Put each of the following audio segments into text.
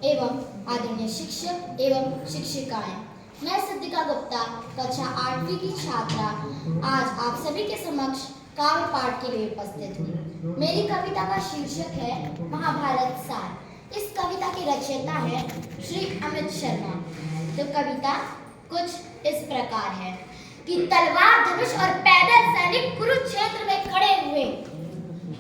एवं आदरणीय शिक्षक एवं शिक्षिकाएं, मैं सिद्धिका गुप्ता कक्षा 8वीं की छात्रा आज आप सभी के समक्ष काव्य पाठ के लिए उपस्थित हूँ। मेरी कविता का शीर्षक है महाभारत सार। इस कविता के रचयिता है श्री अमित शर्मा। तो कविता कुछ इस प्रकार है कि तलवार धनुष और पैदल सैनिक कुरुक्षेत्र में खड़े हुए,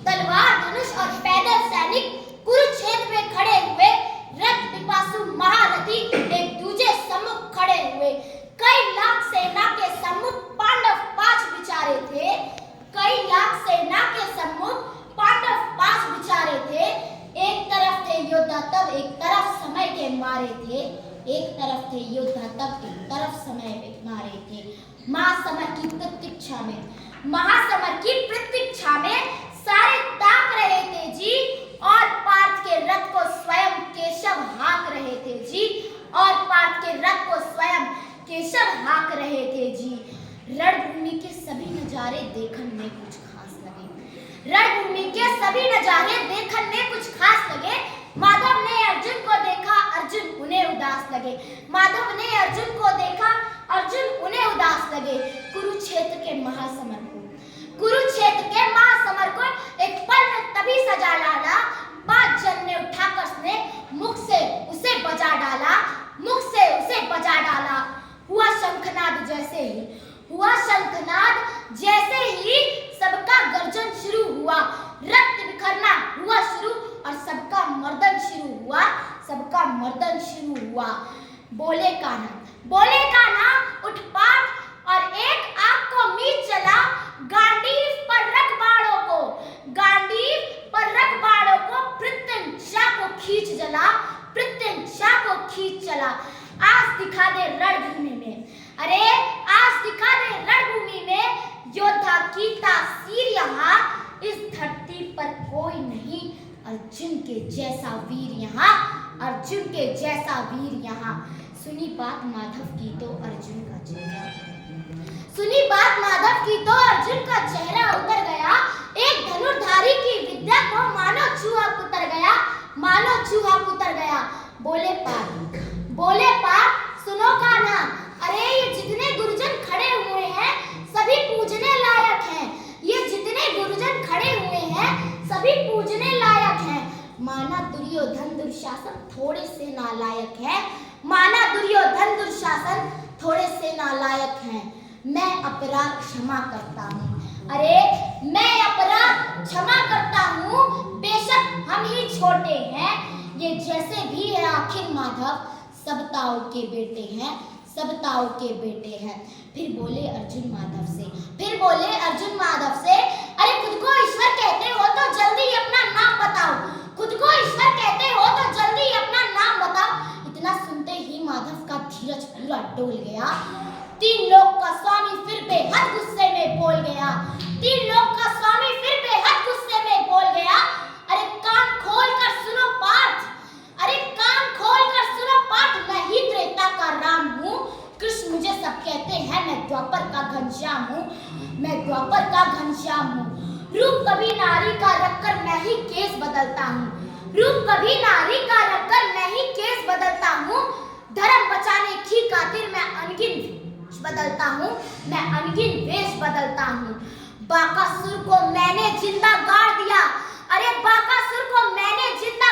तलवार धनुष और पैदल सैनिक कुरुक्षेत्र में खड़े हुए, रथ पिपासु महारथी एक दूजे सम्मुख खड़े हुए। कई लाख सेना के सम्मुख पांडव 5 बिचारे थे, कई लाख सेना के सम्मुख पांडव 5 बिचारे थे। एक तरफ थे योद्धा तब एक तरफ समय के मारे थे, एक तरफ थे योद्धा तब एक तरफ समय के मारे थे। महासमर की प्रतीक्षा में, महासमर की प्रतीक्षा में सारे ताक रहे थे जी, और पार्थ के रथ को स्वयं केशव हाँक रहे थे जी, और पार्थ के रथ को स्वयं केशव हाँक रहे थे जी। रणभूमि के सभी नजारे देखने में कुछ खास लगे, रणभूमि के सभी नजारे देखने में कुछ खास लगे। माधव ने अर्जुन को देखा, अर्जुन उन्हें उदास लगे, माधव ने अर्जुन को देखा, अर्जुन उन्हें उदास लगे। कुरुक्षेत्र के महासमर को, कुरुक्षेत्र के महासमर को एक पल में तभी सजा डाला, 5 जन ने उठाकर उसने मुख से उसे बजा डाला, मुख से उसे बजा डाला। हुआ शंखनाद जैसे ही, हुआ शंखनाद जैसे ही सबका गर्जन शुरू हुआ, रक्त बिखरना हुआ शुरू और सबका मर्दन शुरू हुआ, सबका मर्दन शुरू हुआ। बोले कान्हा, बोले कान्हा उठ पाठ और एक आग को मीच चला, गांडीव पर रख बाणों को, गांडीव पर रख बाणों को, प्रत्यंचा को खींच जला, प्रत्यंचा को खींच चला। आज दिखा दे रणभूमि में, अरे आज दिखा दे रणभूमि में, योद्धा की तासीर यहाँ, इस धरती पर कोई नहीं अर्जुन के जैसा वीर यहाँ, अर्जुन के जैसा वीर यहाँ। सुनी बात माधव की तो अर्जुन का चेहरा, सुनी बात माधव की तो अर्जुन का चेहरा उतर गया। एक धनुर्धारी की विद्या को मानो चूहा पुतर गया, मानो चूहा पुतर गया। बोले पार्थ, बोले पार्थ सुनो कान्हा, अरे ये जितने गुरुजन खड़े हुए हैं सभी पूजने लायक हैं, ये जितने गुरुजन खड़े हुए हैं सभी पूजने लायक हैं। माना दुर्योधन दुर्शासन थोड़े से नालायक है, माना दुर्योधन दुर्शासन थोड़े से नालायक हैं। मैं अपराध क्षमा करता हूँ, अरे मैं अपराध क्षमा करता हूँ, बेशक हम ही छोटे हैं, ये जैसे भी है आखिर माधव सब ताऊ के बेटे हैं, सब ताऊ के बेटे हैं। फिर बोले अर्जुन माधव से, फिर बोले अर्जुन माधव से, अरे खुद को ईश्वर कहते हो तो जल्दी अपना नाम बताओ, खुद को ईश्वर कहते हो तो जल्दी अपना नाम बताओ। इतना सुनते ही माधव का धीरज पूरा डोल गया। 3 लोक का स्वामी फिर बेहद गुस्से में बोल गया, 3 लोक का स्वामी फिर बेहद गुस्से में बोल गया। अरे कान खोल कर सुनो पार्थ, अरे कान खोल कर सुनो पार्थ, मैं ही त्रेता का राम हूँ, कृष्ण मुझे सब कहते हैं, मैं द्वापर का घनश्याम हूँ, मैं द्वापर का घनश्याम हूँ। रूप कभी नारी का रखकर मैं ही केस बदलता हूँ, रूप कभी नारी का रखकर मैं ही केस बदलता हूँ। धर्म बचाने की खातिर मैं अनगिन बदलता हूँ, मैं अनगिन वेश बदलता हूँ। बाकासुर को मैंने जिंदा गाड़ दिया, अरे बाकासुर को मैंने जिंदा